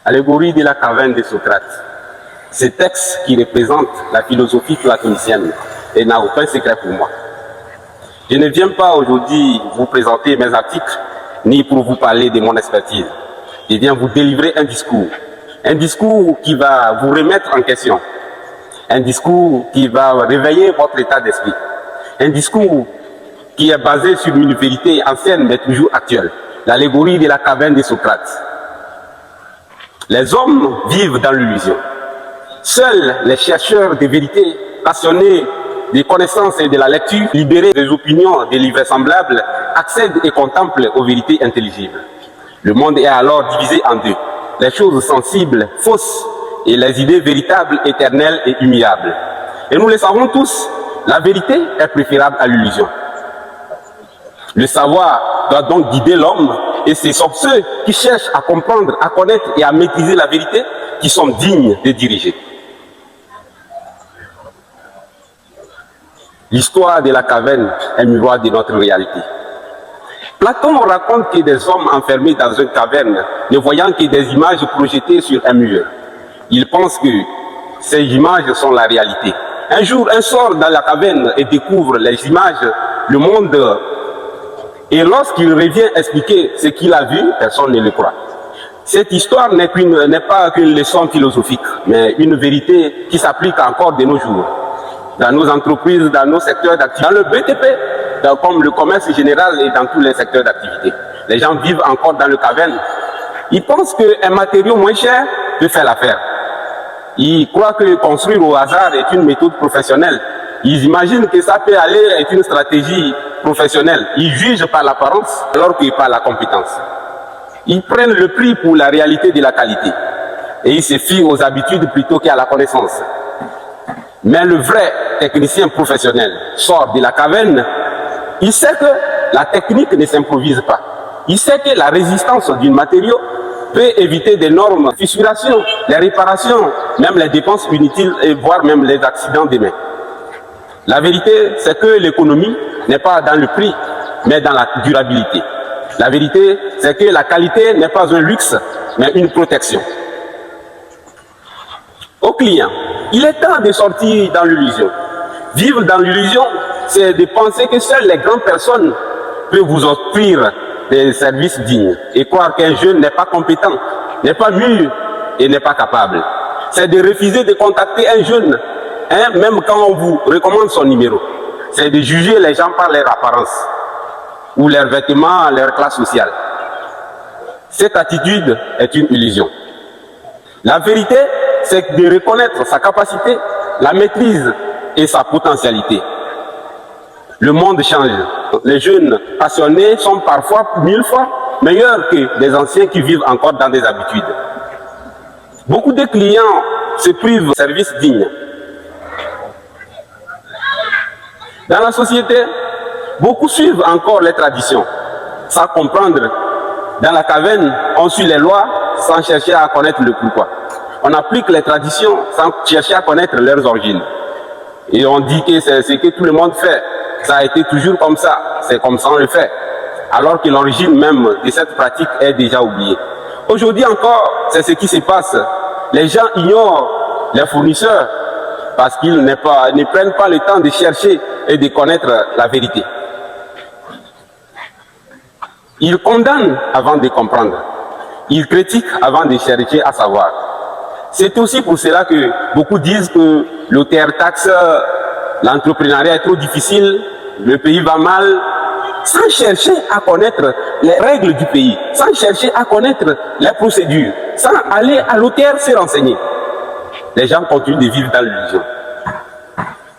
Allégorie de la caverne de Socrate. Ce texte qui représente la philosophie platonicienne et n'a aucun secret pour moi. Je ne viens pas aujourd'hui vous présenter mes articles, ni pour vous parler de mon expertise. Je viens vous délivrer un discours qui va vous remettre en question, un discours qui va réveiller votre état d'esprit, un discours qui est basé sur une vérité ancienne mais toujours actuelle, l'allégorie de la caverne de Socrate. Les hommes vivent dans l'illusion. Seuls les chercheurs de vérité, passionnés des connaissances et de la lecture, libérés des opinions des livres semblables, accèdent et contemplent aux vérités intelligibles. Le monde est alors divisé en deux, les choses sensibles, fausses, et les idées véritables, éternelles et immuables. Et nous le savons tous, la vérité est préférable à l'illusion. Le savoir doit donc guider l'homme, et ce sont ceux qui cherchent à comprendre, à connaître et à maîtriser la vérité qui sont dignes de diriger. L'histoire de la caverne est miroir de notre réalité. Platon raconte que des hommes enfermés dans une caverne, ne voyant que des images projetées sur un mur. Ils pensent que ces images sont la réalité. Un jour, un sort dans la caverne et découvre les images, le monde. Et lorsqu'il revient expliquer ce qu'il a vu, personne ne le croit. Cette histoire n'est pas qu'une leçon philosophique, mais une vérité qui s'applique encore de nos jours. Dans nos entreprises, dans nos secteurs d'activité, dans le BTP, comme le commerce général et dans tous les secteurs d'activité. Les gens vivent encore dans le caverne. Ils pensent qu'un matériau moins cher peut faire l'affaire. Ils croient que construire au hasard est une méthode professionnelle. Ils imaginent que ça peut aller est une stratégie professionnelle. Ils jugent par l'apparence alors que par la compétence. Ils prennent le prix pour la réalité de la qualité. Et ils se fient aux habitudes plutôt qu'à la connaissance. Mais le vrai technicien professionnel sort de la caverne. Il sait que la technique ne s'improvise pas. Il sait que la résistance d'un matériau peut éviter d'énormes fissurations, les réparations, même les dépenses inutiles et voire même les accidents demain. La vérité, c'est que l'économie n'est pas dans le prix, mais dans la durabilité. La vérité, c'est que la qualité n'est pas un luxe, mais une protection. Aux clients, il est temps de sortir dans l'illusion. Vivre dans l'illusion, c'est de penser que seules les grandes personnes peuvent vous offrir des services dignes et croire qu'un jeune n'est pas compétent, n'est pas mûr et n'est pas capable. C'est de refuser de contacter un jeune, même quand on vous recommande son numéro. C'est de juger les gens par leur apparence ou leurs vêtements, leur classe sociale. Cette attitude est une illusion. La vérité, c'est de reconnaître sa capacité, la maîtrise et sa potentialité. Le monde change. Les jeunes passionnés sont parfois 1000 fois meilleurs que des anciens qui vivent encore dans des habitudes. Beaucoup de clients se privent de services dignes. Dans la société, beaucoup suivent encore les traditions, sans comprendre. Dans la caverne, on suit les lois sans chercher à connaître le pourquoi. On applique les traditions sans chercher à connaître leurs origines. Et on dit que c'est ce que tout le monde fait. Ça a été toujours comme ça, c'est comme ça on le fait. Alors que l'origine même de cette pratique est déjà oubliée. Aujourd'hui encore, c'est ce qui se passe. Les gens ignorent les fournisseurs parce qu'ils ne prennent pas le temps de chercher et de connaître la vérité. Ils condamnent avant de comprendre. Ils critiquent avant de chercher à savoir. C'est aussi pour cela que beaucoup disent que le terre taxe, l'entrepreneuriat est trop difficile, le pays va mal, sans chercher à connaître les règles du pays, sans chercher à connaître les procédures, sans aller à l'auteur se renseigner. Les gens continuent de vivre dans l'illusion.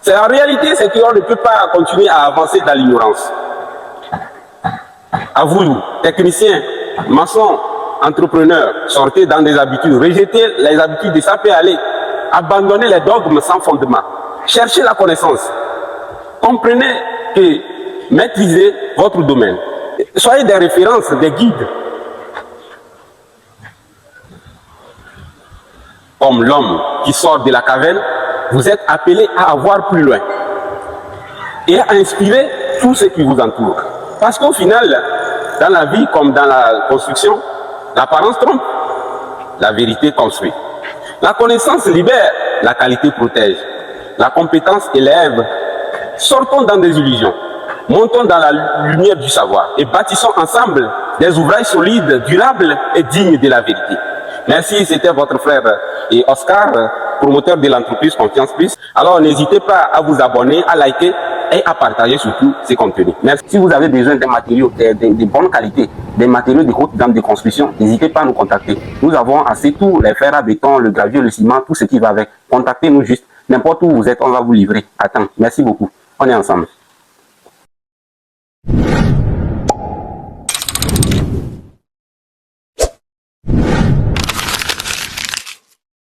En réalité, c'est qu'on ne peut pas continuer à avancer dans l'ignorance. À vous, techniciens, maçons, entrepreneurs, sortez dans des habitudes, rejetez les habitudes de ça peut aller, abandonnez les dogmes sans fondement, cherchez la connaissance, comprenez que maîtrisez votre domaine, soyez des références, des guides. Comme l'homme qui sort de la caverne, vous êtes appelés à voir plus loin et à inspirer tout ce qui vous entoure. Parce qu'au final, dans la vie comme dans la construction, l'apparence trompe. la vérité construit. La connaissance libère, la qualité protège. La compétence élève. Sortons dans des illusions. Montons dans la lumière du savoir et bâtissons ensemble des ouvrages solides, durables et dignes de la vérité. Merci, c'était votre frère et Oscar, promoteur de l'entreprise Confiance Plus. Alors n'hésitez pas à vous abonner, à liker et à partager surtout ces contenus. Merci. Si vous avez besoin de matériaux de bonne qualité, des matériaux de haute gamme de construction, n'hésitez pas à nous contacter. Nous avons assez tout, les fers à béton, le gravier, le ciment, tout ce qui va avec. Contactez-nous juste. N'importe où vous êtes, on va vous livrer. Attends, merci beaucoup. On est ensemble.